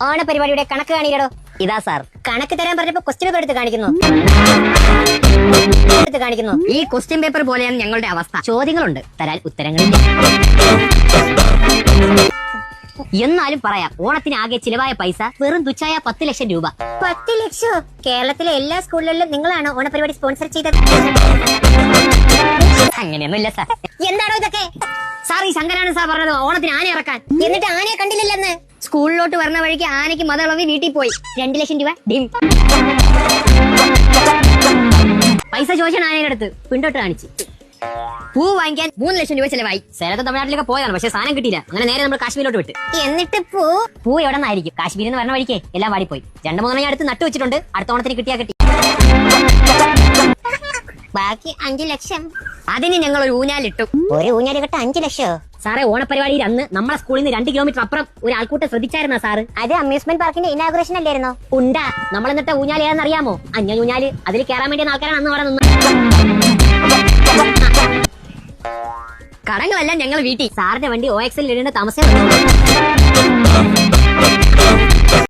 ഓണപരിപാടിയുടെ കണക്ക് കാണിക്കടോ. ഇതാ സാർ. കണക്ക് തരാൻ പറഞ്ഞപ്പോ ക്വസ്റ്റ്യൻ പേപ്പർ എടുത്ത് കാണിക്കുന്നു. ഈ ക്വസ്റ്റ്യൻ പേപ്പർ പോലെയാണ് ഞങ്ങളുടെ അവസ്ഥ. ചോദ്യങ്ങളുണ്ട്, തരാൻ ഉത്തരങ്ങളില്ല. എന്നാലും പറയാം, ഓണത്തിന് ആകെ ചിലവായ പൈസ വെറും തുച്ഛായ 10 ലക്ഷം രൂപ. 10 ലക്ഷം? കേരളത്തിലെ എല്ലാ സ്കൂളുകളിലും നിങ്ങളാണ് ഓണപരിപാടി സ്പോൺസർ ചെയ്തത്? അങ്ങനെയൊന്നുമില്ല സാർ. എന്താണോ ഇതൊക്കെ? സാർ, ഈ ശങ്കരാണ് സാർ പറഞ്ഞത് ഓണത്തിന് ആന ഇറക്കാൻ. എന്നിട്ട് ആനയെ കണ്ടില്ലെന്ന്. സ്കൂളിലോട്ട് വരുന്ന വഴിക്ക് ആനയ്ക്ക് മതളവി വീട്ടിൽ പോയി. 2 ലക്ഷം രൂപ ഡിം. പൈസ ചോദിച്ചാണ് ആനയുടെ അടുത്ത് പിണ്ടോട്ട് കാണിച്ച്. പൂ വാങ്ങിക്കാൻ 3 ലക്ഷം രൂപ ചെലവായി. സേലത്തും തമിഴ്നാട്ടിലൊക്കെ പോയാണ്, പക്ഷെ സാധനം കിട്ടിയില്ല. അങ്ങനെ നേരെ നമ്മൾ കാശ്മീരിലോട്ട് വിട്ട്. എന്നിട്ട് പൂ എവിടെ നിന്നായിരിക്കും? കാശ്മീരിൽ നിന്ന് വരുന്ന വഴിക്ക് എല്ലാം വാടിപ്പോയി. 2-3 അടുത്ത് നട്ടു വെച്ചിട്ടുണ്ട്. അടുത്ത ഓണത്തിന് കിട്ടിയാ കിട്ടി. ബാക്കി 5 ലക്ഷം. അതിന് ഞങ്ങൾ ഒരു ഊഞ്ഞാലിട്ടു. ഒരു ഊഞ്ഞാല് കെട്ട 5 ലക്ഷോ? സാറേ, ഓണപരിപാടിയിൽ അന്ന് നമ്മളെ സ്കൂളിൽ നിന്ന് 2 കിലോമീറ്റർ അപ്പുറം ഒരു ആൾക്കൂട്ടം ശ്രദ്ധിച്ചായിരുന്നാ സാറ്? അത് അമ്യൂസ്മെന്റ് പാർക്കിന്റെ ഇനാഗുറേഷൻ അല്ലായിരുന്നോ? ഉണ്ടാ. നമ്മൾ എന്നിട്ട് ഊഞ്ഞാല് ഏതാണെന്ന് അറിയാമോ? അഞ്ഞ ഊഞ്ഞാല്. അതിൽ കയറാൻ വേണ്ടിയ ആൾക്കാരാണ് അന്ന് അവിടെ നിന്ന്. കടങ്ങളെല്ലാം ഞങ്ങൾ വീട്ടിൽ. സാറിന്റെ വണ്ടി OXL ഇടേണ്ട താമസം.